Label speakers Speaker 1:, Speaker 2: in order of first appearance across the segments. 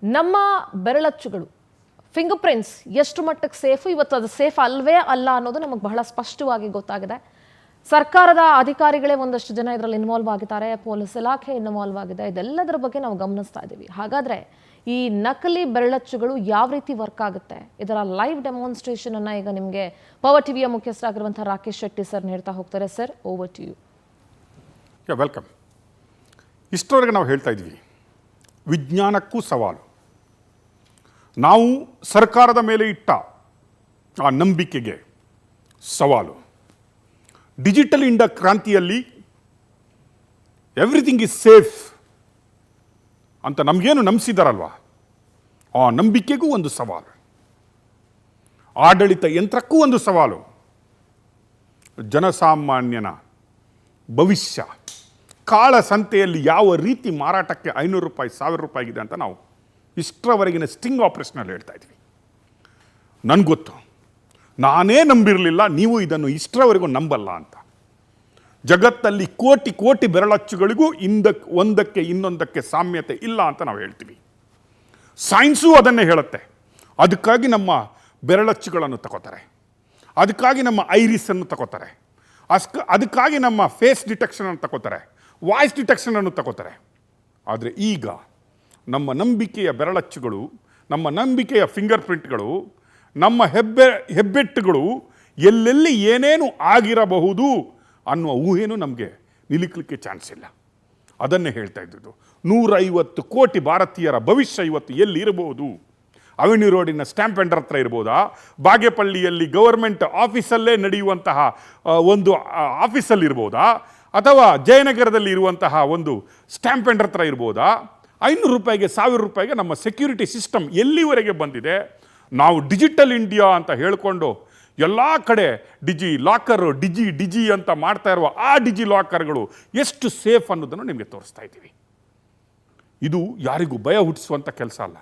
Speaker 1: ನಮ್ಮ ಬೆರಳಚ್ಚುಗಳು finger prints ಎಷ್ಟು ಮಟ್ಟಕ್ಕೆ ಸೇಫ್, ಇವತ್ತು ಅದು ಸೇಫ್ ಅಲ್ವೇ ಅಲ್ಲ ಅನ್ನೋದು ನಮಗೆ ಬಹಳ ಸ್ಪಷ್ಟವಾಗಿ ಗೊತ್ತಾಗಿದೆ. ಸರ್ಕಾರದ ಅಧಿಕಾರಿಗಳೇ ಒಂದಷ್ಟು ಜನ ಇದರಲ್ಲಿ ಇನ್ವಾಲ್ವ್ ಆಗಿದ್ದಾರೆ, ಪೊಲೀಸ್ ಇಲಾಖೆ ಇನ್ವಾಲ್ವ್ ಆಗಿದೆ. ಇದೆಲ್ಲದರ ಬಗ್ಗೆ ನಾವು ಗಮನಿಸ್ತಾ ಇದ್ದೀವಿ. ಹಾಗಾದ್ರೆ ಈ ನಕಲಿ ಬೆರಳಚ್ಚುಗಳು ಯಾವ ರೀತಿ ವರ್ಕ್ ಆಗುತ್ತೆ, ಇದರ ಲೈವ್ ಡೆಮಾನ್ಸ್ಟ್ರೇಷನ್ ಅನ್ನ ಈಗ ನಿಮಗೆ ಪವರ್ ಟಿವಿಯ ಮುಖ್ಯಸ್ಥರಾಗಿರುವಂತಹ ರಾಕೇಶ್ ಶೆಟ್ಟಿ ಸರ್ ನೀಡ್ತಾ ಹೋಗ್ತಾರೆ. Sir, over to you.
Speaker 2: Welcome. ಇಷ್ಟರವರೆಗೆ ನಾವು ಹೇಳ್ತಾ ಇದ್ವಿ, ವಿಜ್ಞಾನಕ್ಕೂ ಸವಾಲು. ನಾವು ಸರ್ಕಾರದ ಮೇಲೆ ಇಟ್ಟ ಆ ನಂಬಿಕೆಗೆ ಸವಾಲು. ಡಿಜಿಟಲ್ ಇಂಡಿಯಾ ಕ್ರಾಂತಿಯಲ್ಲಿ ಎವ್ರಿಥಿಂಗ್ ಈಸ್ ಸೇಫ್ ಅಂತ ನಮಗೇನು ನಂಬಿಸಿದಾರಲ್ವ, ಆ ನಂಬಿಕೆಗೂ ಒಂದು ಸವಾಲು. ಆಡಳಿತ ಯಂತ್ರಕ್ಕೂ ಒಂದು ಸವಾಲು. ಜನಸಾಮಾನ್ಯನ ಭವಿಷ್ಯ ಕಾಳ ಸಂತೆಯಲ್ಲಿ ಯಾವ ರೀತಿ ಮಾರಾಟಕ್ಕೆ 500 ರೂಪಾಯಿ 1000 ರೂಪಾಯಿಗಿದೆ ಅಂತ ನಾವು ಇಷ್ಟರವರೆಗಿನ ಸ್ಟಿಂಗ್ ಆಪರೇಷನಲ್ಲಿ ಹೇಳ್ತಾ ಇದ್ವಿ. ನನಗೊತ್ತು, ನಾನೇ ನಂಬಿರಲಿಲ್ಲ, ನೀವು ಇದನ್ನು ಇಷ್ಟರವರೆಗೂ ನಂಬಲ್ಲ ಅಂತ. ಜಗತ್ತಲ್ಲಿ ಕೋಟಿ ಕೋಟಿ ಬೆರಳಚ್ಚುಗಳಿಗೂ ಒಂದಕ್ಕೆ ಇನ್ನೊಂದಕ್ಕೆ ಸಾಮ್ಯತೆ ಇಲ್ಲ ಅಂತ ನಾವು ಹೇಳ್ತೀವಿ. ಸೈನ್ಸು ಅದನ್ನೇ ಹೇಳುತ್ತೆ. ಅದಕ್ಕಾಗಿ ನಮ್ಮ ಬೆರಳಚ್ಚುಗಳನ್ನು ತಗೋತಾರೆ, ಅದಕ್ಕಾಗಿ ನಮ್ಮ ಐರಿಸನ್ನು ತಗೋತಾರೆ, ಅದಕ್ಕಾಗಿ ನಮ್ಮ ಫೇಸ್ ಡಿಟೆಕ್ಷನನ್ನು ತಗೋತಾರೆ, ವಾಯ್ಸ್ ಡಿಟೆಕ್ಷನನ್ನು ತಗೋತಾರೆ. ಆದರೆ ಈಗ ನಮ್ಮ ನಂಬಿಕೆಯ ಬೆರಳಚ್ಚುಗಳು, ನಮ್ಮ ನಂಬಿಕೆಯ ಫಿಂಗರ್ ಪ್ರಿಂಟ್ಗಳು, ನಮ್ಮ ಹೆಬ್ಬೆಟ್ಟುಗಳು ಎಲ್ಲೆಲ್ಲಿ ಏನೇನು ಆಗಿರಬಹುದು ಅನ್ನುವ ಊಹೆನೂ ನಮಗೆ ನಿಲ್ಲಿಕಲಿಕ್ಕೆ ಚಾನ್ಸ್ ಇಲ್ಲ. ಅದನ್ನೇ ಹೇಳ್ತಾ ಇದ್ದಿದ್ದು. 150 ಕೋಟಿ ಭಾರತೀಯರ ಭವಿಷ್ಯ ಇವತ್ತು ಎಲ್ಲಿರಬಹುದು? ಅವೆನ್ಯೂ ರೋಡಿನ ಸ್ಟ್ಯಾಂಪ್ ವೆಂಡರ್ ಹತ್ರ ಇರ್ಬೋದಾ? ಬಾಗೇಪಳ್ಳಿಯಲ್ಲಿ ಗವರ್ಮೆಂಟ್ ಆಫೀಸಲ್ಲೇ ನಡೆಯುವಂತಹ ಒಂದು ಆಫೀಸಲ್ಲಿರ್ಬೋದಾ? ಅಥವಾ ಜಯನಗರದಲ್ಲಿ ಇರುವಂತಹ ಒಂದು ಸ್ಟ್ಯಾಂಪ್ ವೆಂಡರ್ ಹತ್ರ ಇರ್ಬೋದಾ? 500 ರೂಪಾಯಿಗೆ 1000 ರೂಪಾಯಿಗೆ ನಮ್ಮ ಸೆಕ್ಯೂರಿಟಿ ಸಿಸ್ಟಮ್ ಎಲ್ಲಿವರೆಗೆ ಬಂದಿದೆ? ನಾವು ಡಿಜಿಟಲ್ ಇಂಡಿಯಾ ಅಂತ ಹೇಳಿಕೊಂಡು ಎಲ್ಲ ಕಡೆ ಡಿಜಿ ಲಾಕರು ಡಿಜಿ ಅಂತ ಮಾಡ್ತಾ ಇರುವ ಆ ಡಿಜಿ ಲಾಕರ್ಗಳು ಎಷ್ಟು ಸೇಫ್ ಅನ್ನೋದನ್ನು ನಿಮಗೆ ತೋರಿಸ್ತಾ ಇದ್ದೀವಿ. ಇದು ಯಾರಿಗೂ ಭಯ ಹುಟ್ಟಿಸುವಂಥ ಕೆಲಸ ಅಲ್ಲ.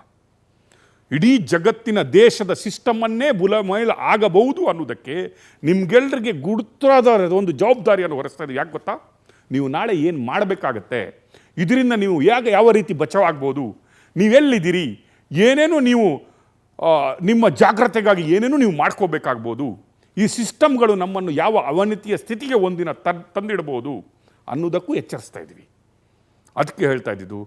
Speaker 2: ಇಡೀ ಜಗತ್ತಿನ ದೇಶದ ಸಿಸ್ಟಮನ್ನೇ ಬುಲಮೈಲ್ ಆಗಬಹುದು ಅನ್ನೋದಕ್ಕೆ ನಿಮ್ಗೆಲ್ಲರಿಗೆ ಗುರುತಾದ ಒಂದು ಜವಾಬ್ದಾರಿಯನ್ನು ಹೊರಿಸ್ತಾ ಇದೆ. ಯಾಕೆ ಗೊತ್ತಾ? ನೀವು ನಾಳೆ ಏನು ಮಾಡಬೇಕಾಗತ್ತೆ, ಇದರಿಂದ ನೀವು ಯಾವ ರೀತಿ ಬಚಾವಾಗ್ಬೋದು, ನೀವೆಲ್ಲಿದ್ದೀರಿ, ಏನೇನು ನೀವು ನಿಮ್ಮ ಜಾಗ್ರತೆಗಾಗಿ ಏನೇನು ನೀವು ಮಾಡ್ಕೋಬೇಕಾಗ್ಬೋದು, ಈ ಸಿಸ್ಟಮ್ಗಳು ನಮ್ಮನ್ನು ಯಾವ ಅವನತಿಯ ಸ್ಥಿತಿಗೆ ಒಂದಿನ ತಂದಿಡ್ಬೋದು ಅನ್ನೋದಕ್ಕೂ ಎಚ್ಚರಿಸ್ತಾ ಇದ್ದೀವಿ. ಅದಕ್ಕೆ ಹೇಳ್ತಾ ಇದ್ದಿದ್ದು,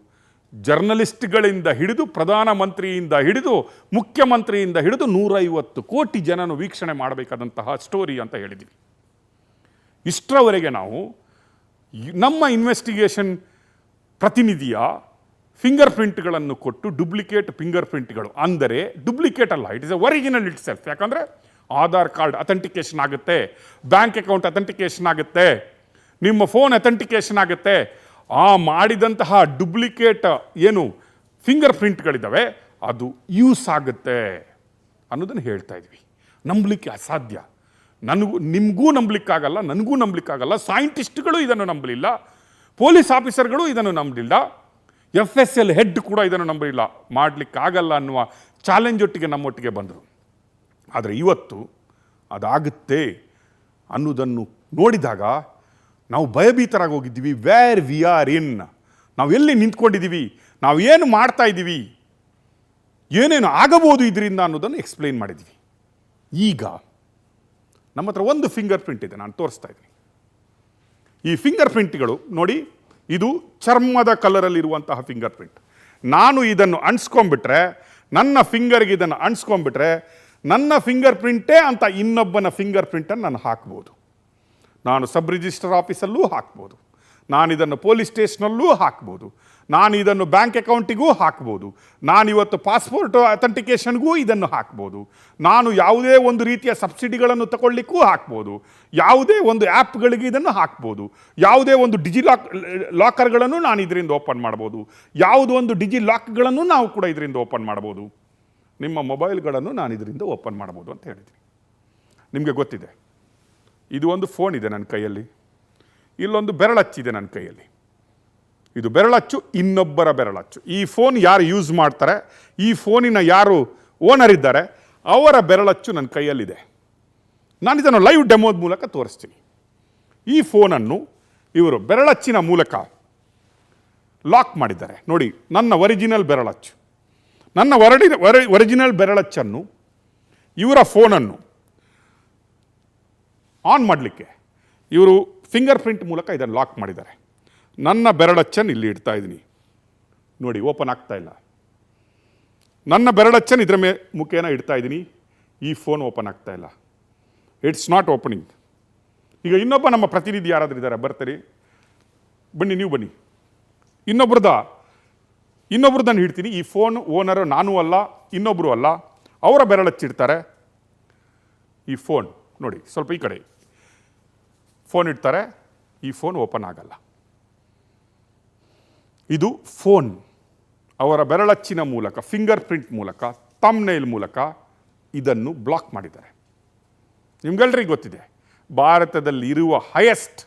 Speaker 2: ಜರ್ನಲಿಸ್ಟ್ಗಳಿಂದ ಹಿಡಿದು ಪ್ರಧಾನಮಂತ್ರಿಯಿಂದ ಹಿಡಿದು ಮುಖ್ಯಮಂತ್ರಿಯಿಂದ ಹಿಡಿದು 150 ಕೋಟಿ ಜನನು ವೀಕ್ಷಣೆ ಮಾಡಬೇಕಾದಂತಹ ಸ್ಟೋರಿ ಅಂತ ಹೇಳಿದ್ದೀವಿ. ಇಷ್ಟರವರೆಗೆ ನಾವು ನಮ್ಮ ಇನ್ವೆಸ್ಟಿಗೇಷನ್ ಪ್ರತಿನಿಧಿಯ ಫಿಂಗರ್ ಪ್ರಿಂಟ್ಗಳನ್ನು ಕೊಟ್ಟು ಡೂಪ್ಲಿಕೇಟ್ ಫಿಂಗರ್ ಪ್ರಿಂಟ್ಗಳು, ಅಂದರೆ ಡೂಪ್ಲಿಕೇಟ್ ಅಲ್ಲ, it is A original it self. ಯಾಕಂದರೆ ಆಧಾರ್ ಕಾರ್ಡ್ ಅಥೆಂಟಿಕೇಷನ್ ಆಗುತ್ತೆ, ಬ್ಯಾಂಕ್ ಅಕೌಂಟ್ ಅಥೆಂಟಿಕೇಷನ್ ಆಗುತ್ತೆ, ನಿಮ್ಮ ಫೋನ್ ಅಥೆಂಟಿಕೇಷನ್ ಆಗುತ್ತೆ. ಆ ಮಾಡಿದಂತಹ ಡೂಪ್ಲಿಕೇಟ್ ಏನು ಫಿಂಗರ್ ಪ್ರಿಂಟ್ಗಳಿದ್ದಾವೆ ಅದು ಯೂಸ್ ಆಗುತ್ತೆ ಅನ್ನೋದನ್ನು ಹೇಳ್ತಾ ಇದ್ವಿ. ನಂಬಲಿಕ್ಕೆ ಅಸಾಧ್ಯ. ನಿಮಗೂ ನಂಬಲಿಕ್ಕಾಗಲ್ಲ, ನನಗೂ ನಂಬಲಿಕ್ಕಾಗಲ್ಲ. ಸೈಂಟಿಸ್ಟ್ಗಳು ಇದನ್ನು ನಂಬಲಿಲ್ಲ, ಪೊಲೀಸ್ ಆಫೀಸರ್ಗಳು ಇದನ್ನು ನಂಬಲಿಲ್ಲ, FSL ಹೆಡ್ ಕೂಡ ಇದನ್ನು ನಂಬಲಿಲ್ಲ. ಮಾಡಲಿಕ್ಕಾಗಲ್ಲ ಅನ್ನುವ ಚಾಲೆಂಜ್ ಒಟ್ಟಿಗೆ ನಮ್ಮೊಟ್ಟಿಗೆ ಬಂದರು. ಆದರೆ ಇವತ್ತು ಅದಾಗುತ್ತೆ ಅನ್ನೋದನ್ನು ನೋಡಿದಾಗ ನಾವು ಭಯಭೀತರಾಗಿ ಹೋಗಿದ್ದೀವಿ. ವೇರ್ ವಿ ಆರ್ ಇನ್, ನಾವು ಎಲ್ಲಿ ನಿಂತ್ಕೊಂಡಿದ್ದೀವಿ, ನಾವು ಏನು ಮಾಡ್ತಾ ಇದ್ದೀವಿ, ಏನೇನು ಆಗಬಹುದು ಇದರಿಂದ ಅನ್ನೋದನ್ನು ಎಕ್ಸ್ಪ್ಲೈನ್ ಮಾಡಿದ್ದೀವಿ. ಈಗ ನಮ್ಮ ಹತ್ರ ಒಂದು ಫಿಂಗರ್ ಪ್ರಿಂಟ್ ಇದೆ, ನಾನು ತೋರಿಸ್ತಾ ಇದ್ದೀನಿ. ಈ ಫಿಂಗರ್ ಪ್ರಿಂಟ್ಗಳು ನೋಡಿ, ಇದು ಚರ್ಮದ ಕಲರಲ್ಲಿರುವಂತಹ ಫಿಂಗರ್ ಪ್ರಿಂಟ್. ನಾನು ಇದನ್ನು ಅಂಟಿಸ್ಕೊಂಡ್ಬಿಟ್ರೆ, ನನ್ನ ಫಿಂಗರ್ಗೆ ಇದನ್ನು ಅಂಟಿಸ್ಕೊಂಡ್ಬಿಟ್ರೆ ನನ್ನ ಫಿಂಗರ್ ಪ್ರಿಂಟೇ ಅಂತ ಇನ್ನೊಬ್ಬನ ಫಿಂಗರ್ ಪ್ರಿಂಟನ್ನು ನಾನು ಹಾಕ್ಬೋದು. ನಾನು ಸಬ್ ರಿಜಿಸ್ಟರ್ ಆಫೀಸಲ್ಲೂ ಹಾಕ್ಬೋದು, ನಾನು ಇದನ್ನು ಪೊಲೀಸ್ ಸ್ಟೇಷನಲ್ಲೂ ಹಾಕ್ಬೋದು, ನಾನು ಇದನ್ನು ಬ್ಯಾಂಕ್ ಅಕೌಂಟಿಗೂ ಹಾಕ್ಬೋದು, ನಾನಿವತ್ತು ಪಾಸ್ಪೋರ್ಟ್ ಅಥೆಂಟಿಕೇಷನ್ಗೂ ಇದನ್ನು ಹಾಕ್ಬೋದು, ನಾನು ಯಾವುದೇ ಒಂದು ರೀತಿಯ ಸಬ್ಸಿಡಿಗಳನ್ನು ತಗೊಳ್ಳಿಕ್ಕೂ ಹಾಕ್ಬೋದು, ಯಾವುದೇ ಒಂದು ಆ್ಯಪ್ಗಳಿಗೆ ಇದನ್ನು ಹಾಕ್ಬೋದು, ಯಾವುದೇ ಒಂದು ಲಾಕರ್ಗಳನ್ನು ನಾನು ಇದರಿಂದ ಓಪನ್ ಮಾಡ್ಬೋದು, ಯಾವುದೋ ಒಂದು ಲಾಕ್ಗಳನ್ನು ನಾವು ಕೂಡ ಇದರಿಂದ ಓಪನ್ ಮಾಡ್ಬೋದು, ನಿಮ್ಮ ಮೊಬೈಲ್ಗಳನ್ನು ನಾನು ಇದರಿಂದ ಓಪನ್ ಮಾಡ್ಬೋದು ಅಂತ ಹೇಳಿದ್ದೀನಿ. ನಿಮಗೆ ಗೊತ್ತಿದೆ, ಇದು ಒಂದು ಫೋನ್ ಇದೆ ನನ್ನ ಕೈಯಲ್ಲಿ, ಇಲ್ಲೊಂದು ಬೆರಳಚ್ಚಿದೆ ನನ್ನ ಕೈಯಲ್ಲಿ. ಇದು ಬೆರಳಚ್ಚು, ಇನ್ನೊಬ್ಬರ ಬೆರಳಚ್ಚು. ಈ ಫೋನ್ ಯಾರು ಯೂಸ್ ಮಾಡ್ತಾರೆ, ಈ ಫೋನಿನ ಯಾರು ಓನರ್ ಇದ್ದಾರೆ, ಅವರ ಬೆರಳಚ್ಚು ನನ್ನ ಕೈಯಲ್ಲಿದೆ. ನಾನು ಇದನ್ನು ಲೈವ್ ಡೆಮೋದ ಮೂಲಕ ತೋರಿಸ್ತೀನಿ. ಈ ಫೋನನ್ನು ಇವರು ಬೆರಳಚ್ಚಿನ ಮೂಲಕ ಲಾಕ್ ಮಾಡಿದ್ದಾರೆ. ನೋಡಿ, ನನ್ನ ಒರಿಜಿನಲ್ ಬೆರಳಚ್ಚು. ನನ್ನ ಒರಿಜಿನಲ್ ಬೆರಳಚ್ಚನ್ನು ಇವರ ಫೋನನ್ನು ಆನ್ ಮಾಡಲಿಕ್ಕೆ ಇವರು ಫಿಂಗರ್ ಪ್ರಿಂಟ್ ಮೂಲಕ ಇದನ್ನು ಲಾಕ್ ಮಾಡಿದ್ದಾರೆ. ನನ್ನ ಬೆರಳಚ್ಚನ್ನು ಇಲ್ಲಿ ಇಡ್ತಾ ಇದ್ದೀನಿ ನೋಡಿ, ಓಪನ್ ಆಗ್ತಾ ಇಲ್ಲ. ನನ್ನ ಬೆರಳಚ್ಚನ್ನು ಇದರ ಮುಖೇನ ಇಡ್ತಾ ಇದ್ದೀನಿ, ಈ ಫೋನ್ ಓಪನ್ ಆಗ್ತಾ ಇಲ್ಲ. It's not opening. ಈಗ ಇನ್ನೊಬ್ಬ ನಮ್ಮ ಪ್ರತಿನಿಧಿ ಯಾರಾದರೂ ಇದ್ದಾರೆ, ಬರ್ತೀರಿ, ಬನ್ನಿ, ನೀವು ಬನ್ನಿ. ಇನ್ನೊಬ್ರದನ್ನು ಹಿಡ್ತೀನಿ. ಈ ಫೋನ್ ಓನರು ನಾನೂ ಅಲ್ಲ, ಇನ್ನೊಬ್ಬರು ಅಲ್ಲ, ಅವರ ಬೆರಳಚ್ಚಿಡ್ತಾರೆ. ಈ ಫೋನ್ ನೋಡಿ, ಸ್ವಲ್ಪ ಈ ಕಡೆ ಫೋನ್ ಇಡ್ತಾರೆ, ಈ ಫೋನ್ ಓಪನ್ ಆಗಲ್ಲ. ಇದು ಫೋನ್ ಅವರ ಬೆರಳಚ್ಚಿನ ಮೂಲಕ, ಫಿಂಗರ್ ಪ್ರಿಂಟ್ ಮೂಲಕ, ಥಂಬ್ನೇಲ್ ಮೂಲಕ ಇದನ್ನು ಬ್ಲಾಕ್ ಮಾಡಿದ್ದಾರೆ. ನಿಮ್ಗೆಲ್ರಿಗೂ ಗೊತ್ತಿದೆ, ಭಾರತದಲ್ಲಿ ಇರುವ ಹೈಯೆಸ್ಟ್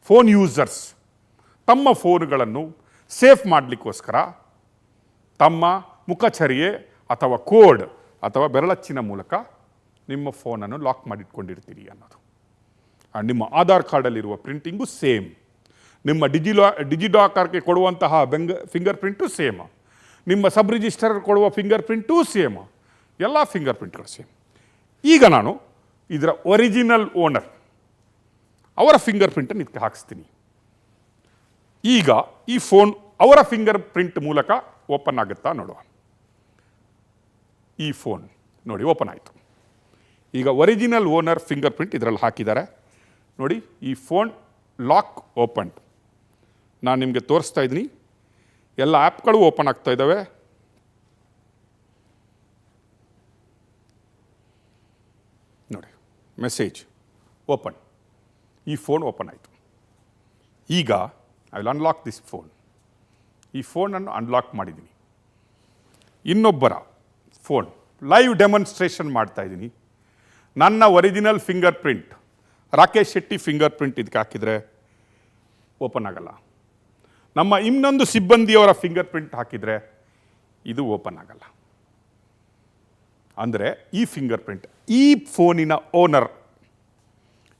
Speaker 2: ಫೋನ್ ಯೂಸರ್ಸ್ ತಮ್ಮ ಫೋನ್ಗಳನ್ನು ಸೇಫ್ ಮಾಡಲಿಕ್ಕೋಸ್ಕರ ತಮ್ಮ ಮುಖಚರ್ಯೆ ಅಥವಾ ಕೋಡ್ ಅಥವಾ ಬೆರಳಚ್ಚಿನ ಮೂಲಕ ನಿಮ್ಮ ಫೋನನ್ನು ಲಾಕ್ ಮಾಡಿಟ್ಕೊಂಡಿರ್ತೀರಿ ಅನ್ನೋದು. ನಿಮ್ಮ ಆಧಾರ್ ಕಾರ್ಡಲ್ಲಿರುವ ಪ್ರಿಂಟಿಂಗು ಸೇಮ್, ನಿಮ್ಮ ಡಿಜಿಲಾಕರ್ಗೆ ಕೊಡುವಂತಹ ಫಿಂಗರ್ ಪ್ರಿಂಟು ಸೇಮ್, ನಿಮ್ಮ ಸಬ್ ರಿಜಿಸ್ಟರ್ ಕೊಡುವ ಫಿಂಗರ್ ಪ್ರಿಂಟೂ ಸೇಮ್, ಎಲ್ಲ ಫಿಂಗರ್ ಪ್ರಿಂಟ್ಗಳು ಸೇಮ್. ಈಗ ನಾನು ಇದರ ಒರಿಜಿನಲ್ ಓನರ್ ಅವರ ಫಿಂಗರ್ ಪ್ರಿಂಟನ್ನು ಇದಕ್ಕೆ ಹಾಕಿಸ್ತೀನಿ. ಈಗ ಈ ಫೋನ್ ಅವರ ಫಿಂಗರ್ ಪ್ರಿಂಟ್ ಮೂಲಕ ಓಪನ್ ಆಗುತ್ತಾ ನೋಡುವ. ಈ ಫೋನ್ ನೋಡಿ ಓಪನ್ ಆಯಿತು. ಈಗ ಒರಿಜಿನಲ್ ಓನರ್ ಫಿಂಗರ್ ಪ್ರಿಂಟ್ ಇದರಲ್ಲಿ ಹಾಕಿದ್ದಾರೆ ನೋಡಿ. ಈ ಫೋನ್ ಲಾಕ್ ಓಪನ್. ನಾನು ನಿಮಗೆ ತೋರಿಸ್ತಾ ಇದ್ದೀನಿ, ಎಲ್ಲ ಆ್ಯಪ್ಗಳು ಓಪನ್ ಆಗ್ತಾ ಇದ್ದಾವೆ. ನೋಡಿ, ಮೆಸೇಜ್ ಓಪನ್. ಈ ಫೋನ್ ಓಪನ್ ಆಯಿತು. ಈಗ I will unlock this phone. ಈ ಫೋನನ್ನು ಅನ್ಲಾಕ್ ಮಾಡಿದ್ದೀನಿ. ಇನ್ನೊಬ್ಬರ ಫೋನ್ ಲೈವ್ ಡೆಮಾನ್ಸ್ಟ್ರೇಷನ್ ಮಾಡ್ತಾ ಇದ್ದೀನಿ. ನನ್ನ original finger print, Rakesh Shetty finger print ಇದಕ್ಕೆ ಹಾಕಿದರೆ ಓಪನ್ ಆಗಲ್ಲ. ನಮ್ಮ ಇನ್ನೊಂದು ಸಿಬ್ಬಂದಿಯವರ ಫಿಂಗರ್ ಪ್ರಿಂಟ್ ಹಾಕಿದರೆ ಇದು ಓಪನ್ ಆಗಲ್ಲ. ಅಂದರೆ ಈ ಫಿಂಗರ್ ಪ್ರಿಂಟ್, ಈ ಫೋನಿನ ಓನರ್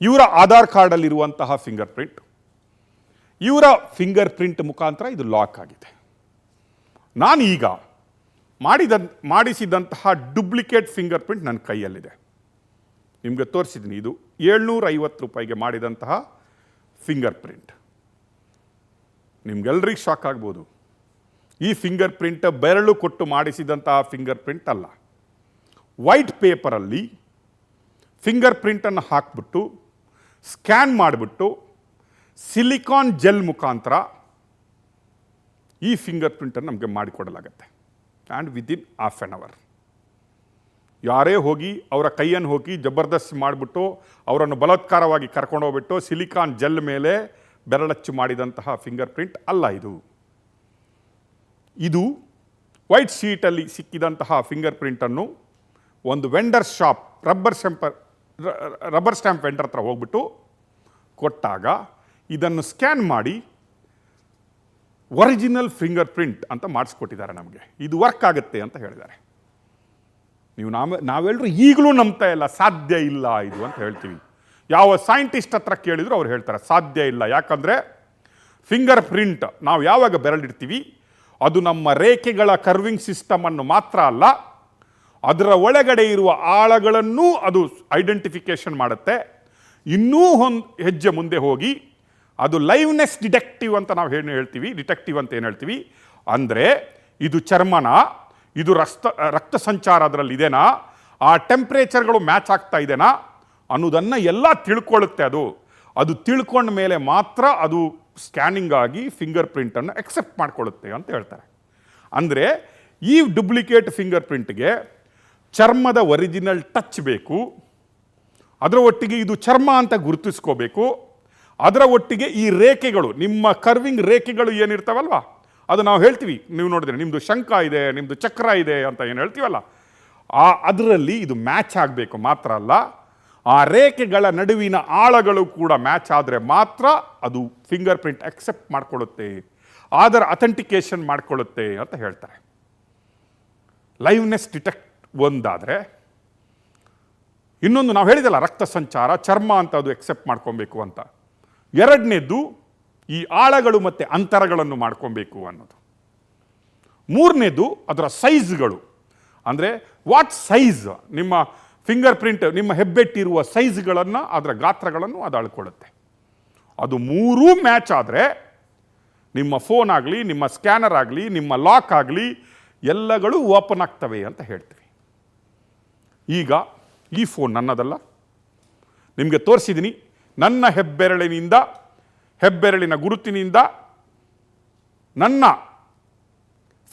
Speaker 2: ಇವರ ಆಧಾರ್ ಕಾರ್ಡಲ್ಲಿರುವಂತಹ ಫಿಂಗರ್ ಪ್ರಿಂಟ್, ಇವರ ಫಿಂಗರ್ ಪ್ರಿಂಟ್ ಮುಖಾಂತರ ಇದು ಲಾಕ್ ಆಗಿದೆ. ನಾನು ಈಗ ಮಾಡಿಸಿದಂತಹ ಡುಪ್ಲಿಕೇಟ್ ಫಿಂಗರ್ ಪ್ರಿಂಟ್ ನನ್ನ ಕೈಯಲ್ಲಿದೆ, ನಿಮಗೆ ತೋರಿಸಿದ್ದೀನಿ. ಇದು 750 ರೂಪಾಯಿಗೆ ಮಾಡಿದಂತಹ ಫಿಂಗರ್ ಪ್ರಿಂಟ್. ನಿಮ್ಗೆಲ್ರಿಗೂ ಶಾಕ್ ಆಗ್ಬೋದು. ಈ ಫಿಂಗರ್ ಪ್ರಿಂಟ್ ಬೆರಳು ಕೊಟ್ಟು ಮಾಡಿಸಿದಂತಹ ಫಿಂಗರ್ ಪ್ರಿಂಟ್ ಅಲ್ಲ. ವೈಟ್ ಪೇಪರಲ್ಲಿ ಫಿಂಗರ್ ಪ್ರಿಂಟನ್ನು ಹಾಕಿಬಿಟ್ಟು ಸ್ಕ್ಯಾನ್ ಮಾಡಿಬಿಟ್ಟು ಸಿಲಿಕಾನ್ ಜೆಲ್ ಮುಖಾಂತರ ಈ ಫಿಂಗರ್ ಪ್ರಿಂಟನ್ನು ನಮಗೆ ಮಾಡಿಕೊಡಲಾಗತ್ತೆ. And within half an hour ಯಾರೇ ಹೋಗಿ ಅವರ ಕೈಯನ್ನು ಹೋಗಿ ಜಬರ್ದಸ್ತಿ ಮಾಡಿಬಿಟ್ಟು ಅವರನ್ನು ಬಲಾತ್ಕಾರವಾಗಿ ಕರ್ಕೊಂಡು ಹೋಗ್ಬಿಟ್ಟು ಸಿಲಿಕಾನ್ ಜೆಲ್ ಮೇಲೆ ಬೆರಳಚ್ಚು ಮಾಡಿದಂತಹ ಫಿಂಗರ್ ಪ್ರಿಂಟ್ ಅಲ್ಲ ಇದು. ಇದು ವೈಟ್ ಶೀಟಲ್ಲಿ ಸಿಕ್ಕಿದಂತಹ ಫಿಂಗರ್ ಪ್ರಿಂಟನ್ನು ಒಂದು vendor shop, rubber stamp vendor ಹತ್ರ ಹೋಗ್ಬಿಟ್ಟು ಕೊಟ್ಟಾಗ ಇದನ್ನು ಸ್ಕ್ಯಾನ್ ಮಾಡಿ ಒರಿಜಿನಲ್ ಫಿಂಗರ್ ಪ್ರಿಂಟ್ ಅಂತ ಮಾಡಿಸ್ಕೊಟ್ಟಿದ್ದಾರೆ ನಮಗೆ. ಇದು ವರ್ಕ್ ಆಗುತ್ತೆ ಅಂತ ಹೇಳಿದ್ದಾರೆ. ನೀವು ನಾವೆಲ್ಲರೂ ಈಗಲೂ ನಂಬ್ತಾ ಇಲ್ಲ, ಸಾಧ್ಯ ಇಲ್ಲ ಇದು ಅಂತ ಹೇಳ್ತೀವಿ. ಯಾವ ಸೈಂಟಿಸ್ಟ್ ಹತ್ರ ಕೇಳಿದ್ರು ಅವ್ರು ಹೇಳ್ತಾರೆ ಸಾಧ್ಯ ಇಲ್ಲ. ಯಾಕಂದರೆ ಫಿಂಗರ್ ಪ್ರಿಂಟ್ ನಾವು ಯಾವಾಗ ಬೆರಳಿಡ್ತೀವಿ ಅದು ನಮ್ಮ ರೇಖೆಗಳ ಕರ್ವಿಂಗ್ ಸಿಸ್ಟಮನ್ನು ಮಾತ್ರ ಅಲ್ಲ, ಅದರ ಒಳಗಡೆ ಇರುವ ಆಳಗಳನ್ನು ಅದು ಐಡೆಂಟಿಫಿಕೇಷನ್ ಮಾಡುತ್ತೆ. ಇನ್ನೂ ಒಂದು ಹೆಜ್ಜೆ ಮುಂದೆ ಹೋಗಿ ಅದು ಲೈವ್ನೆಸ್ ಡಿಟೆಕ್ಟಿವ್ ಅಂತ ನಾವು ಹೇಳ್ತೀವಿ, ಡಿಟೆಕ್ಟಿವ್ ಅಂತ ಏನು ಹೇಳ್ತೀವಿ ಅಂದರೆ ಇದು ಚರ್ಮನ, ಇದು ರಕ್ತ ಸಂಚಾರ ಅದರಲ್ಲಿ ಇದೆನಾ, ಆ ಟೆಂಪ್ರೇಚರ್ಗಳು ಮ್ಯಾಚ್ ಆಗ್ತಾ ಇದೆನಾ ಅನ್ನೋದನ್ನು ಎಲ್ಲ ತಿಳ್ಕೊಳ್ಳುತ್ತೆ. ಅದು ತಿಳ್ಕೊಂಡ ಮೇಲೆ ಮಾತ್ರ ಅದು ಸ್ಕ್ಯಾನಿಂಗ್ ಆಗಿ ಫಿಂಗರ್ ಪ್ರಿಂಟನ್ನು ಎಕ್ಸೆಪ್ಟ್ ಮಾಡಿಕೊಳ್ಳುತ್ತೆ ಅಂತ ಹೇಳ್ತಾರೆ. ಅಂದರೆ ಈ ಡುಪ್ಲಿಕೇಟ್ ಫಿಂಗರ್ ಪ್ರಿಂಟ್ಗೆ ಚರ್ಮದ ಒರಿಜಿನಲ್ ಟಚ್ ಬೇಕು, ಅದರ ಒಟ್ಟಿಗೆ ಇದು ಚರ್ಮ ಅಂತ ಗುರುತಿಸ್ಕೋಬೇಕು, ಅದರ ಒಟ್ಟಿಗೆ ಈ ರೇಖೆಗಳು, ನಿಮ್ಮ ಕರ್ವಿಂಗ್ ರೇಖೆಗಳು ಏನಿರ್ತಾವಲ್ವ ಅದು ನಾವು ಹೇಳ್ತೀವಿ, ನೀವು ನೋಡಿದ್ರೆ ನಿಮ್ಮದು ಶಂಖ ಇದೆ, ನಿಮ್ಮದು ಚಕ್ರ ಇದೆ ಅಂತ ಏನು ಹೇಳ್ತೀವಲ್ಲ, ಅದರಲ್ಲಿ ಇದು ಮ್ಯಾಚ್ ಆಗಬೇಕು. ಮಾತ್ರ ಅಲ್ಲ, ಆ ರೇಖೆಗಳ ನಡುವಿನ ಆಳಗಳು ಕೂಡ ಮ್ಯಾಚ್ ಆದರೆ ಮಾತ್ರ ಅದು ಫಿಂಗರ್ ಪ್ರಿಂಟ್ ಅಕ್ಸೆಪ್ಟ್ ಮಾಡಿಕೊಳ್ಳುತ್ತೆ, ಅದರ ಅಥೆಂಟಿಕೇಶನ್ ಮಾಡಿಕೊಳ್ಳುತ್ತೆ ಅಂತ ಹೇಳ್ತಾರೆ. ಲೈವ್ನೆಸ್ ಡಿಟೆಕ್ಟ್ ಒಂದಾದರೆ, ಇನ್ನೊಂದು ನಾವು ಹೇಳಿದಲ್ಲ ರಕ್ತ ಸಂಚಾರ, ಚರ್ಮ ಅಂತ ಅದು ಎಕ್ಸೆಪ್ಟ್ ಮಾಡ್ಕೊಬೇಕು ಅಂತ. ಎರಡನೇದು ಈ ಆಳಗಳು ಮತ್ತು ಅಂತರಗಳನ್ನು ಮಾಡ್ಕೊಬೇಕು ಅನ್ನೋದು. ಮೂರನೇದು ಅದರ ಸೈಜ್ಗಳು. ಅಂದರೆ ವಾಟ್ ಸೈಜ್, ನಿಮ್ಮ ಫಿಂಗರ್ ಪ್ರಿಂಟ್, ನಿಮ್ಮ ಹೆಬ್ಬೆಟ್ಟಿರುವ ಸೈಜ್ಗಳನ್ನು, ಅದರ ಗಾತ್ರಗಳನ್ನು ಅದು ಅಳ್ಕೊಳ್ಳುತ್ತೆ. ಅದು ಮೂರೂ ಮ್ಯಾಚ್ ಆದರೆ ನಿಮ್ಮ ಫೋನ್ ಆಗಲಿ, ನಿಮ್ಮ ಸ್ಕ್ಯಾನರ್ ಆಗಲಿ, ನಿಮ್ಮ ಲಾಕ್ ಆಗಲಿ ಎಲ್ಲಗಳು ಓಪನ್ ಆಗ್ತವೆ ಅಂತ ಹೇಳ್ತೀವಿ. ಈಗ ಈ ಫೋನ್ ನನ್ನದಲ್ಲ, ನಿಮಗೆ ತೋರಿಸಿದ್ದೀನಿ. ನನ್ನ ಹೆಬ್ಬೆರಳಿನ ಗುರುತಿನಿಂದ, ನನ್ನ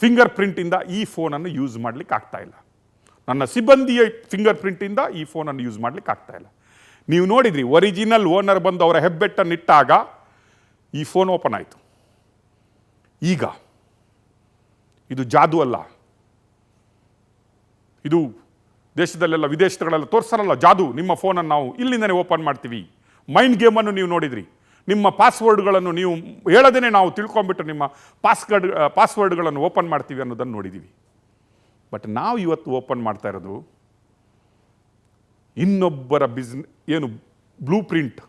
Speaker 2: ಫಿಂಗರ್ ಪ್ರಿಂಟಿಂದ ಈ ಫೋನನ್ನು ಯೂಸ್ ಮಾಡಲಿಕ್ಕೆ ಆಗ್ತಾ ಇಲ್ಲ. ನನ್ನ ಸಿಬ್ಬಂದಿಯ ಫಿಂಗರ್ ಪ್ರಿಂಟಿಂದ ಈ ಫೋನನ್ನು ಯೂಸ್ ಮಾಡಲಿಕ್ಕೆ ಆಗ್ತಾ ಇಲ್ಲ. ನೀವು ನೋಡಿದ್ರಿ, ಒರಿಜಿನಲ್ ಓನರ್ ಬಂದು ಅವರ ಹೆಬ್ಬೆಟ್ಟನ್ನಿಟ್ಟಾಗ ಈ ಫೋನ್ ಓಪನ್ ಆಯಿತು. ಈಗ ಇದು ಜಾದು ಅಲ್ಲ, ಇದು ದೇಶದಲ್ಲೆಲ್ಲ ವಿದೇಶಗಳೆಲ್ಲ ತೋರಿಸ್ತಾರಲ್ಲ ಜಾದು. ನಿಮ್ಮ ಫೋನನ್ನು ನಾವು ಇಲ್ಲಿಂದನೇ ಓಪನ್ ಮಾಡ್ತೀವಿ. ಮೈಂಡ್ ಗೇಮನ್ನು ನೀವು ನೋಡಿದ್ರಿ. ನಿಮ್ಮ ಪಾಸ್ವರ್ಡ್ಗಳನ್ನು ನೀವು ಹೇಳದೇ ನಾವು ತಿಳ್ಕೊಂಬಿಟ್ಟು ನಿಮ್ಮ ಪಾಸ್ವರ್ಡ್ಗಳನ್ನು ಓಪನ್ ಮಾಡ್ತೀವಿ ಅನ್ನೋದನ್ನು ನೋಡಿದ್ದೀವಿ. ಬಟ್ ನಾವು ಇವತ್ತು ಓಪನ್ ಮಾಡ್ತಾ ಇರೋದು ಇನ್ನೊಬ್ಬರ ಏನು ಬ್ಲೂ ಪ್ರಿಂಟ್,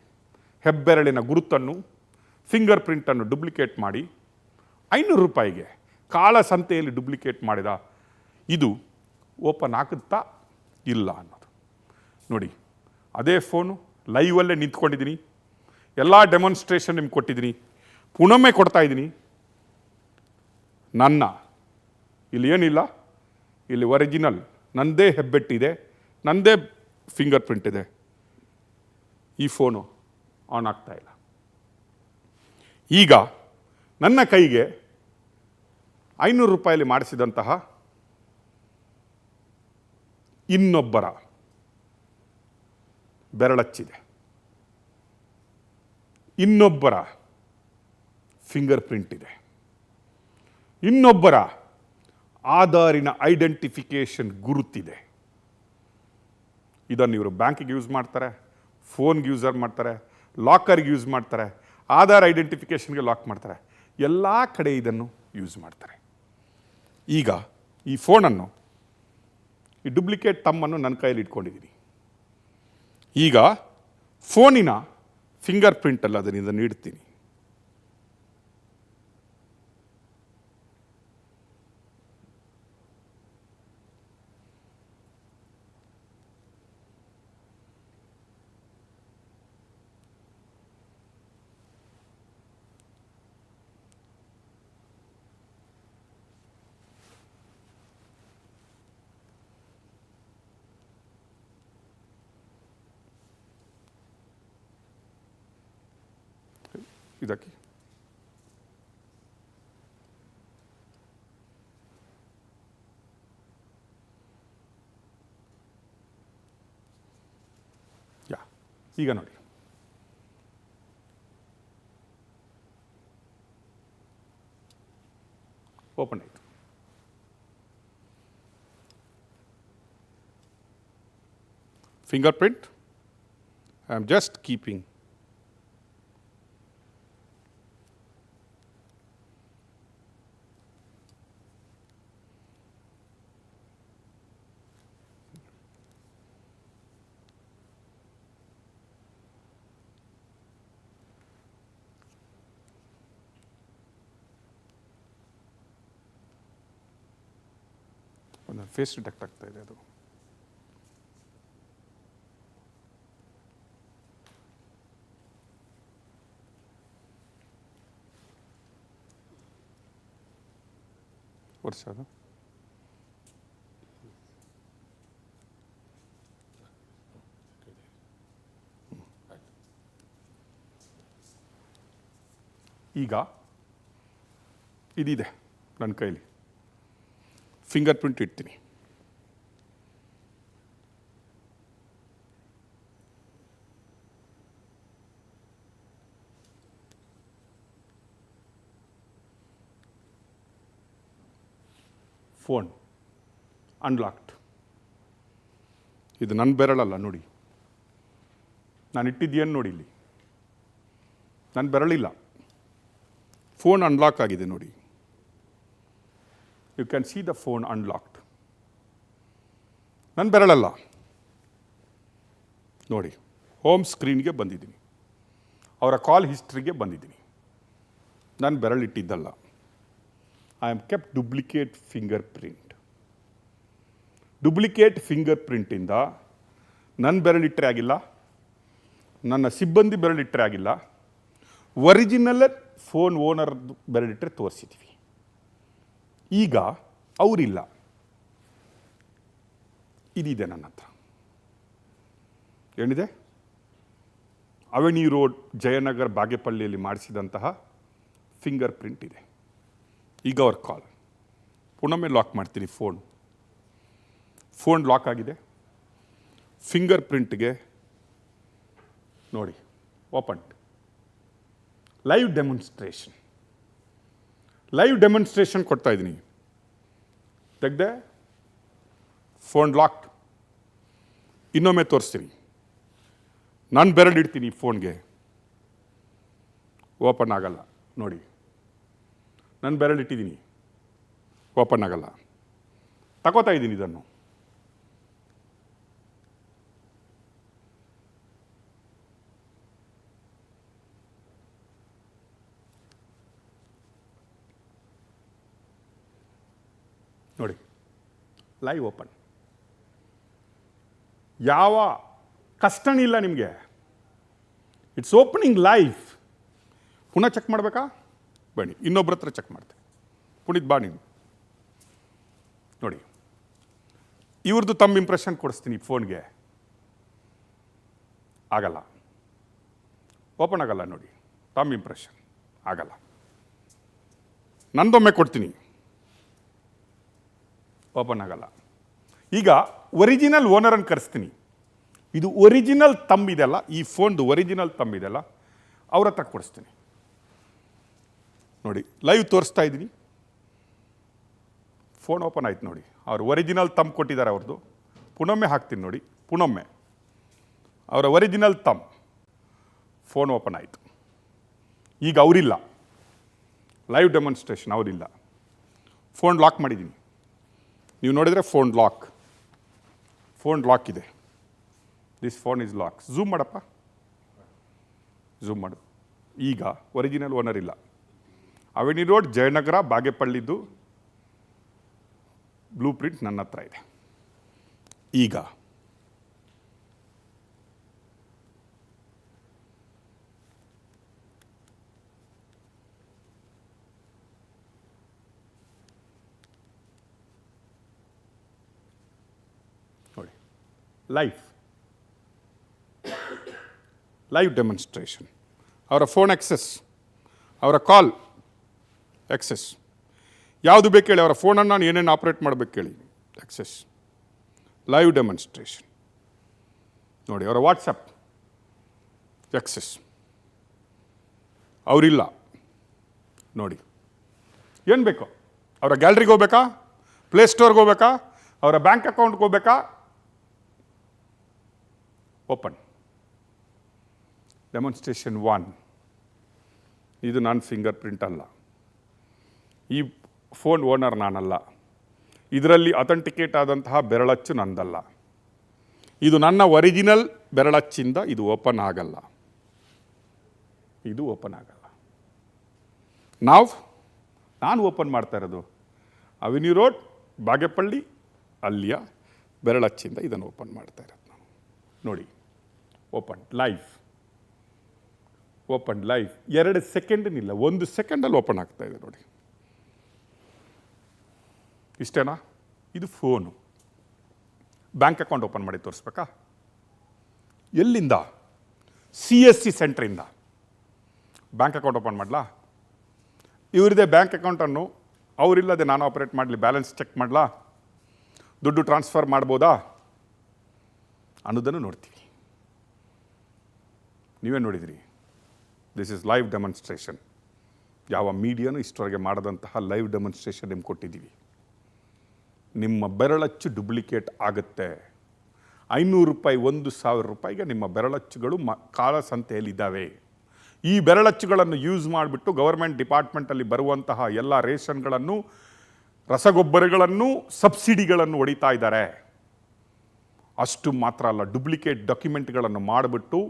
Speaker 2: ಹೆಬ್ಬೆರಳಿನ ಗುರುತನ್ನು, ಫಿಂಗರ್ ಪ್ರಿಂಟನ್ನು ಡುಪ್ಲಿಕೇಟ್ ಮಾಡಿ ₹500 ಕಾಳಸಂತೆಯಲ್ಲಿ ಡುಪ್ಲಿಕೇಟ್ ಮಾಡಿದ ಇದು ಓಪನ್ ಆಗುತ್ತಾ ಇಲ್ಲ ಅನ್ನೋದು ನೋಡಿ. ಅದೇ ಫೋನು ಲೈವಲ್ಲೇ ನಿಂತ್ಕೊಂಡಿದ್ದೀನಿ, ಎಲ್ಲ ಡೆಮಾನ್ಸ್ಟ್ರೇಷನ್ ನಿಮ್ಗೆ ಕೊಟ್ಟಿದ್ದೀನಿ, ಪುನೊಮ್ಮೆ ಕೊಡ್ತಾ ಇದ್ದೀನಿ. ಇಲ್ಲಿ ಏನಿಲ್ಲ, ಇಲ್ಲಿ ಒರಿಜಿನಲ್ ನನ್ನದೇ ಹೆಬ್ಬೆಟ್ಟಿದೆ, ನನ್ನದೇ ಫಿಂಗರ್ ಪ್ರಿಂಟ್ ಇದೆ. ಈ ಫೋನು ಆನ್ ಆಗ್ತಾ ಇಲ್ಲ. ಈಗ ನನ್ನ ಕೈಗೆ ₹500 ಮಾಡಿಸಿದಂತಹ ಇನ್ನೊಬ್ಬರ ಬೆರಳಚ್ಚಿದೆ, ಇನ್ನೊಬ್ಬರ ಫಿಂಗರ್ ಪ್ರಿಂಟ್ ಇದೆ, ಇನ್ನೊಬ್ಬರ ಆಧಾರಿನ ಐಡೆಂಟಿಫಿಕೇಷನ್ ಗುರುತಿದೆ. ಇದನ್ನು ಇವರು ಬ್ಯಾಂಕಿಗೆ ಯೂಸ್ ಮಾಡ್ತಾರೆ, ಫೋನ್ಗೆ ಯೂಸರ್ ಮಾಡ್ತಾರೆ, ಲಾಕರ್ಗೆ ಯೂಸ್ ಮಾಡ್ತಾರೆ, ಆಧಾರ್ ಐಡೆಂಟಿಫಿಕೇಷನ್ಗೆ ಲಾಕ್ ಮಾಡ್ತಾರೆ, ಎಲ್ಲ ಕಡೆ ಇದನ್ನು ಯೂಸ್ ಮಾಡ್ತಾರೆ. ಈಗ ಈ ಫೋನನ್ನು, ಈ ಡುಪ್ಲಿಕೇಟ್ ತಮ್ಮನ್ನು ನನ್ನ ಕೈಯಲ್ಲಿ ಇಟ್ಕೊಂಡಿದ್ದೀನಿ. ಈಗ ಫೋನಿನ ಫಿಂಗರ್ ಪ್ರಿಂಟಲ್ಲಿ ಅದರಿಂದ ನೀಡ್ತೀನಿ. ಇದಕ್ಕೆ ಈಗ ನೋಡಿ, ಓಪನ್ ಆಯಿತು. Finger print I am just keeping. ಒಂದು ಫೇಸ್ ಡಿಟೆಕ್ಟ್ ಆಗ್ತಾ ಇದೆ. ಅದು ವರ್ಷ ಅದು ಈಗ ಇದಿದೆ ನನ್ನ ಕೈಲಿ. ಫಿಂಗರ್ ಪ್ರಿಂಟ್ ಇಡ್ತೀನಿ. Phone unlocked. ಇದು ನನ್ನ ಬೆರಳಲ್ಲ ನೋಡಿ, ನಾನು ಇಟ್ಟಿದ್ದೇನು ನೋಡಿ, ಇಲ್ಲಿ ನನ್ನ ಬೆರಳಿಲ್ಲ. ಫೋನ್ ಅನ್ಲಾಕ್ ಆಗಿದೆ ನೋಡಿ. You can see the phone unlocked. ನನ್ನ ಬೆರಳಲ್ಲ ನೋಡಿ. ಹೋಮ್ ಸ್ಕ್ರೀನ್ಗೆ ಬಂದಿದ್ದೀನಿ, ಅವರ ಕಾಲ್ ಹಿಸ್ಟ್ರಿಗೆ ಬಂದಿದ್ದೀನಿ. ನನ್ನ ಬೆರಳಿಟ್ಟಿದ್ದಲ್ಲ. I am kept duplicate finger print. Duplicate finger ಪ್ರಿಂಟಿಂದ ನನ್ನ ಬೆರಳಿಟ್ಟರೆ ಆಗಿಲ್ಲ, ನನ್ನ ಸಿಬ್ಬಂದಿ ಬೆರಳಿಟ್ಟರೆ ಆಗಿಲ್ಲ, ಒರಿಜಿನಲ್ ಫೋನ್ ಓನರ್ ಬೆರಳಿಟ್ಟರೆ ತೋರಿಸಿದ್ದೀವಿ. ಈಗ ಅವರಿಲ್ಲ, ಇದಿದೆ ನನ್ನ ಹತ್ರ. ಏನಿದೆ? ಅವೆನ್ಯೂ ರೋಡ್, ಜಯನಗರ್, ಬಾಗೇಪಳ್ಳಿಯಲ್ಲಿ ಮಾಡಿಸಿದಂತಹ ಫಿಂಗರ್ ಪ್ರಿಂಟ್ ಇದೆ. ಈಗ ಅವ್ರ ಕಾಲ್ ಪುನೊಮ್ಮೆ ಲಾಕ್ ಮಾಡ್ತೀನಿ. ಫೋನ್ ಲಾಕ್ ಆಗಿದೆ. ಫಿಂಗರ್ ಪ್ರಿಂಟ್ಗೆ ನೋಡಿ, ಓಪನ್. ಲೈವ್ ಡೆಮಾನ್ಸ್ಟ್ರೇಷನ್ ಕೊಡ್ತಾ ಇದ್ದೀನಿ. ತೆಗ್ದೆ, ಫೋನ್ ಲಾಕ್ಡ್. ಇನ್ನೊಮ್ಮೆ ತೋರಿಸ್ತೀನಿ. ನಾನು ಬೆರಳಿಡ್ತೀನಿ ಫೋನ್ಗೆ, ಓಪನ್ ಆಗಲ್ಲ. ನೋಡಿ, ನಾನು ಬೆರಳಿಟ್ಟಿದ್ದೀನಿ, ಓಪನ್ ಆಗಲ್ಲ. ತಗೋತಾ ಇದ್ದೀನಿ ಇದನ್ನು. ನೋಡಿ, ಲೈವ್ ಓಪನ್. ಯಾವ ಕಷ್ಟನೇ ಇಲ್ಲ ನಿಮಗೆ. It's opening live. ಪುನಃ ಚೆಕ್ ಮಾಡಬೇಕಾ? ಬನ್ನಿ, ಇನ್ನೊಬ್ಬರ ಹತ್ರ ಚೆಕ್ ಮಾಡ್ತೆ. ಪುನೀತ್ ಬಾ ನೀನು. ನೋಡಿ, ಇವ್ರದ್ದು ತಮ್ಮ ಇಂಪ್ರೆಷನ್ ಕೊಡಿಸ್ತೀನಿ ಫೋನ್ಗೆ. ಆಗಲ್ಲ, ಓಪನ್ ಆಗಲ್ಲ. ನೋಡಿ, ತಮ್ಮ ಇಂಪ್ರೆಷನ್ ಆಗಲ್ಲ. ನಂದೊಮ್ಮೆ ಕೊಡ್ತೀನಿ, ಓಪನ್ ಆಗಲ್ಲ. ಈಗ ಒರಿಜಿನಲ್ ಓನರನ್ನು ಕರೆಸ್ತೀನಿ. ಇದು ಒರಿಜಿನಲ್ ತಂಬಿದೆಲ್ಲ, ಈ ಫೋನ್ದು ಒರಿಜಿನಲ್ ತಂಬಿದೆಲ್ಲ, ಅವ್ರ ಹತ್ರ ಕೊಡಿಸ್ತೀನಿ. ನೋಡಿ, ಲೈವ್ ತೋರಿಸ್ತಾ ಇದ್ದೀನಿ. ಫೋನ್ ಓಪನ್ ಆಯ್ತು. ನೋಡಿ, ಅವ್ರು ಒರಿಜಿನಲ್ ತಮ್ ಕೊಟ್ಟಿದ್ದಾರೆ ಅವ್ರದ್ದು. ಪುನೊಮ್ಮೆ ಹಾಕ್ತೀನಿ ನೋಡಿ, ಪುನೊಮ್ಮೆ ಅವರ ಒರಿಜಿನಲ್ ತಮ್. ಫೋನ್ ಓಪನ್ ಆಯಿತು. ಈಗ ಅವರಿಲ್ಲ, ಲೈವ್ ಡೆಮಾನ್ಸ್ಟ್ರೇಷನ್ ಅವರಿಲ್ಲ. ಫೋನ್ ಲಾಕ್ ಮಾಡಿದ್ದೀನಿ. ನೀವು ನೋಡಿದರೆ ಫೋನ್ ಲಾಕ್ ಇದೆ. This phone is lock. Zoom ಮಾಡಪ್ಪ, ಝೂಮ್ ಮಾಡು. ಈಗ ಒರಿಜಿನಲ್ ಓನರ್ ಇಲ್ಲ. ಅವೆನ್ಯೂ ರೋಡ್, ಜಯನಗರ, ಬಾಗೇಪಳ್ಳಿದ್ದು ಬ್ಲೂ ಪ್ರಿಂಟ್ ನನ್ನ ಹತ್ರ ಇದೆ. ಈಗ ನೋಡಿ, ಲೈವ್ ಡೆಮಾನ್ಸ್ಟ್ರೇಷನ್. ಅವರ ಫೋನ್ ಆಕ್ಸೆಸ್, ಅವರ ಕಾಲ್ ಆಕ್ಸೆಸ್, ಯಾವುದು ಬೇಕು ಹೇಳಿ. ಅವರ ಫೋನನ್ನು ನಾನು ಏನೇನು ಆಪ್ರೇಟ್ ಮಾಡಬೇಕು ಹೇಳಿ. Access, live demonstration. ನೋಡಿ, ಅವರ ವಾಟ್ಸಪ್ ಆಕ್ಸೆಸ್. ಅವರಿಲ್ಲ. ನೋಡಿ, ಏನು ಬೇಕು? ಅವರ ಗ್ಯಾಲರಿಗೆ ಹೋಗ್ಬೇಕಾ? ಪ್ಲೇಸ್ಟೋರ್ಗೆ ಹೋಗ್ಬೇಕಾ? ಅವರ ಬ್ಯಾಂಕ್ ಅಕೌಂಟ್ಗೆ ಹೋಗ್ಬೇಕಾ? ಓಪನ್. ಡೆಮಾನ್ಸ್ಟ್ರೇಷನ್ 1. ಇದು ನನ್ನ ಫಿಂಗರ್ ಪ್ರಿಂಟ್ ಅಲ್ಲ. ಈ ಫೋನ್ ಓನರ್ ನಾನಲ್ಲ. ಇದರಲ್ಲಿ ಅಥೆಂಟಿಕೇಟ್ ಆದಂತಹ ಬೆರಳಚ್ಚು ನಂದಲ್ಲ. ಇದು ನನ್ನ ಒರಿಜಿನಲ್ ಬೆರಳಚ್ಚಿಂದ ಇದು ಓಪನ್ ಆಗಲ್ಲ. ಇದು ಓಪನ್ ಆಗಲ್ಲ. ನಾನು ಓಪನ್ ಮಾಡ್ತಾ ಇರೋದು ಅವೆನ್ಯೂ ರೋಡ್, ಬಾಗೇಪಳ್ಳಿ, ಅಲ್ಲಿಯ ಬೆರಳಚ್ಚಿಂದ ಇದನ್ನು ಓಪನ್ ಮಾಡ್ತಾ ಇರೋದು ನಾನು. ನೋಡಿ, ಓಪನ್ ಲೈವ್. 2 ಸೆಕೆಂಡಿನಿಲ್ಲ, 1 ಸೆಕೆಂಡಲ್ಲಿ ಓಪನ್ ಆಗ್ತಾ ಇದೆ. ನೋಡಿ, ಇಷ್ಟೇನಾ? ಇದು ಫೋನು. ಬ್ಯಾಂಕ್ ಅಕೌಂಟ್ ಓಪನ್ ಮಾಡಿ ತೋರಿಸ್ಬೇಕಾ? ಎಲ್ಲಿಂದ? CSC ಸೆಂಟ್ರಿಂದ ಬ್ಯಾಂಕ್ ಅಕೌಂಟ್ ಓಪನ್ ಮಾಡಲಾ? ಇವರದೇ ಬ್ಯಾಂಕ್ ಅಕೌಂಟನ್ನು ಅವರಿಲ್ಲದೆ ನಾನು ಆಪರೇಟ್ ಮಾಡಲಿ, ಬ್ಯಾಲೆನ್ಸ್ ಚೆಕ್ ಮಾಡಲಾ, ದುಡ್ಡು ಟ್ರಾನ್ಸ್ಫರ್ ಮಾಡ್ಬೋದಾ ಅನ್ನೋದನ್ನು ನೋಡ್ತೀವಿ. ನೀವೇ ನೋಡಿದಿರಿ. This is live demonstration. ಯಾವ ಮೀಡಿಯಾನು ಇಷ್ಟವರೆಗೆ ಮಾಡದಂತಹ ಲೈವ್ ಡೆಮಾನ್ಸ್ಟ್ರೇಷನ್ ನಿಮ್ಗೆ ಕೊಟ್ಟಿದ್ದೀವಿ. ನಿಮ್ಮ ಬೆರಳಚ್ಚು ಡುಪ್ಲಿಕೇಟ್ ಆಗುತ್ತೆ. 500 ರೂಪಾಯಿ, 1,000 ರೂಪಾಯಿಗೆ ನಿಮ್ಮ ಬೆರಳಚ್ಚುಗಳು ಕಾಳಸಂತೆಯಲ್ಲಿದ್ದಾವೆ. ಈ ಬೆರಳಚ್ಚುಗಳನ್ನು ಯೂಸ್ ಮಾಡಿಬಿಟ್ಟು ಗವರ್ಮೆಂಟ್ ಡಿಪಾರ್ಟ್ಮೆಂಟಲ್ಲಿ ಬರುವಂತಹ ಎಲ್ಲ ರೇಷನ್ಗಳನ್ನು, ರಸಗೊಬ್ಬರಗಳನ್ನು, ಸಬ್ಸಿಡಿಗಳನ್ನು ಹೊಡಿತಾ ಇದ್ದಾರೆ. ಅಷ್ಟು ಮಾತ್ರ ಅಲ್ಲ, ಡುಪ್ಲಿಕೇಟ್ ಡಾಕ್ಯುಮೆಂಟ್ಗಳನ್ನು ಮಾಡಿಬಿಟ್ಟು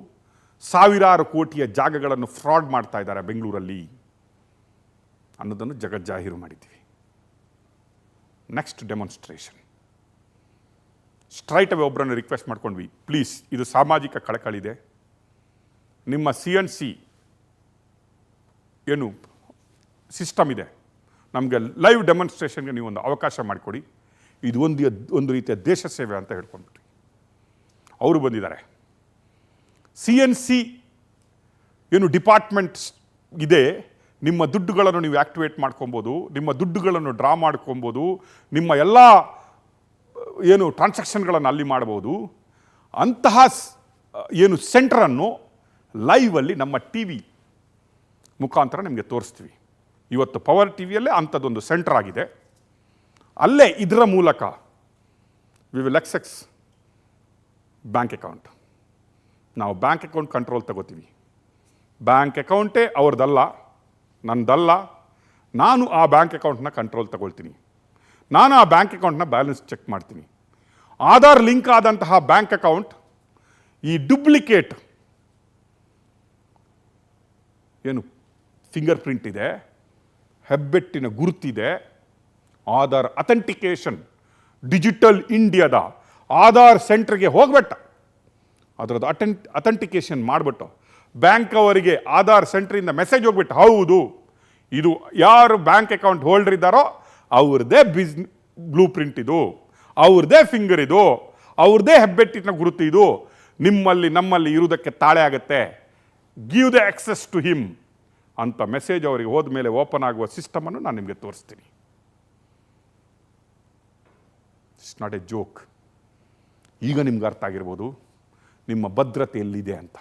Speaker 2: ಸಾವಿರಾರು ಕೋಟಿಯ ಜಾಗಗಳನ್ನು ಫ್ರಾಡ್ ಮಾಡ್ತಾ ಇದ್ದಾರೆ ಬೆಂಗಳೂರಲ್ಲಿ ಅನ್ನೋದನ್ನು ಜಗಜ್ಜಾಹೀರು ಮಾಡಿದ್ದೀವಿ. Next demonstration. ಸ್ಟ್ರೈಟ್ ಅವೇ ಒಬ್ಬರನ್ನು ರಿಕ್ವೆಸ್ಟ್ ಮಾಡ್ಕೊಂಡ್ವಿ, ಪ್ಲೀಸ್, ಇದು ಸಾಮಾಜಿಕ ಕಳಕಳಿದೆ, ನಿಮ್ಮ CNC ಏನು ಸಿಸ್ಟಮ್ ಇದೆ, ನಮಗೆ ಲೈವ್ ಡೆಮಾನ್ಸ್ಟ್ರೇಷನ್ಗೆ ನೀವು ಒಂದು ಅವಕಾಶ ಮಾಡಿಕೊಡಿ, ಇದು ಒಂದು ರೀತಿಯ ದೇಶ ಸೇವೆ ಅಂತ ಹೇಳ್ಕೊಂಡ್ಬಿಟ್ರಿ. ಅವರು ಬಂದಿದ್ದಾರೆ. CNC ಏನು ಡಿಪಾರ್ಟ್ಮೆಂಟ್ ಇದೆ, ನಿಮ್ಮ ದುಡ್ಡುಗಳನ್ನು ನೀವು ಆ್ಯಕ್ಟಿವೇಟ್ ಮಾಡ್ಕೊಬೋದು, ನಿಮ್ಮ ದುಡ್ಡುಗಳನ್ನು ಡ್ರಾ ಮಾಡ್ಕೊಬೋದು, ನಿಮ್ಮ ಎಲ್ಲ ಏನು ಟ್ರಾನ್ಸಾಕ್ಷನ್ಗಳನ್ನು ಅಲ್ಲಿ ಮಾಡ್ಬೋದು. ಅಂತಹ ಏನು ಸೆಂಟ್ರನ್ನು ಲೈವಲ್ಲಿ ನಮ್ಮ TV ಮುಖಾಂತರ ನಿಮಗೆ ತೋರಿಸ್ತೀವಿ. ಇವತ್ತು ಪವರ್ TVಯಲ್ಲೇ ಅಂಥದ್ದೊಂದು ಸೆಂಟರ್ ಆಗಿದೆ. ಅಲ್ಲೇ ಇದರ ಮೂಲಕ we will access bank account. ನಾವು ಬ್ಯಾಂಕ್ ಅಕೌಂಟ್ ಕಂಟ್ರೋಲ್ ತಗೋತೀವಿ. ಬ್ಯಾಂಕ್ ಅಕೌಂಟೇ ಅವ್ರದ್ದಲ್ಲ, ನನ್ನದಲ್ಲ. ನಾನು ಆ ಬ್ಯಾಂಕ್ ಅಕೌಂಟ್ನ ಕಂಟ್ರೋಲ್ ತಗೊಳ್ತೀನಿ. ನಾನು ಆ ಬ್ಯಾಂಕ್ ಅಕೌಂಟ್ನ ಬ್ಯಾಲೆನ್ಸ್ ಚೆಕ್ ಮಾಡ್ತೀನಿ. ಆಧಾರ್ ಲಿಂಕ್ ಆದಂತಹ ಬ್ಯಾಂಕ್ ಅಕೌಂಟ್ ಈ ಡುಪ್ಲಿಕೇಟ್ ಏನು ಫಿಂಗರ್ ಪ್ರಿಂಟ್ ಇದೆ, ಹೆಬ್ಬೆಟ್ಟಿನ ಗುರುತಿದೆ, ಆಧಾರ್ ಅಥೆಂಟಿಕೇಶನ್ ಡಿಜಿಟಲ್ ಇಂಡಿಯಾದ ಆಧಾರ್ ಸೆಂಟ್ರಿಗೆ ಹೋಗ್ಬಿಟ್ಟ, ಅದರದ್ದು ಅಥೆಂಟಿಕೇಶನ್ ಮಾಡಿಬಿಟ್ಟು ಬ್ಯಾಂಕ್ ಅವರಿಗೆ ಆಧಾರ್ ಸೆಂಟ್ರಿಂದ ಮೆಸೇಜ್ ಹೋಗ್ಬಿಟ್ಟು, ಹೌದು ಇದು ಯಾರು ಬ್ಯಾಂಕ್ ಅಕೌಂಟ್ ಹೋಲ್ಡರ್ ಇದ್ದಾರೋ ಅವ್ರದ್ದೇ ಬ್ಲೂ ಪ್ರಿಂಟ್ ಇದು, ಅವ್ರದ್ದೇ ಫಿಂಗರ್ ಇದು, ಅವ್ರದ್ದೇ ಹೆಬ್ಬೆಟ್ಟಿನ ಗುರುತು ಇದು, ನಿಮ್ಮಲ್ಲಿ ನಮ್ಮಲ್ಲಿ ಇರುವುದಕ್ಕೆ ತಾಳೆ ಆಗುತ್ತೆ, give the access to him ಅಂತ ಮೆಸೇಜ್ ಅವರಿಗೆ ಹೋದ ಮೇಲೆ ಓಪನ್ ಆಗುವ ಸಿಸ್ಟಮನ್ನು ನಾನು ನಿಮಗೆ ತೋರಿಸ್ತೀನಿ. It's not a joke. ಈಗ ನಿಮ್ಗೆ ಅರ್ಥ ಆಗಿರ್ಬೋದು ನಿಮ್ಮ ಭದ್ರತೆ ಎಲ್ಲಿದೆ ಅಂತ.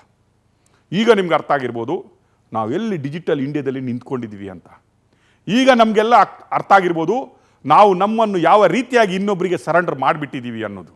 Speaker 2: ಈಗ ನಿಮ್ಗೆ ಅರ್ಥ ಆಗಿರ್ಬೋದು ನಾವು ಎಲ್ಲಿ ಡಿಜಿಟಲ್ ಇಂಡಿಯಾದಲ್ಲಿ ನಿಂತ್ಕೊಂಡಿದ್ದೀವಿ ಅಂತ. ಈಗ ನಮಗೆಲ್ಲ ಅರ್ಥ ಆಗಿರ್ಬೋದು ನಾವು ನಮ್ಮನ್ನು ಯಾವ ರೀತಿಯಾಗಿ ಇನ್ನೊಬ್ಬರಿಗೆ ಸರೆಂಡರ್ ಮಾಡಿಬಿಟ್ಟಿದ್ದೀವಿ ಅನ್ನೋದು.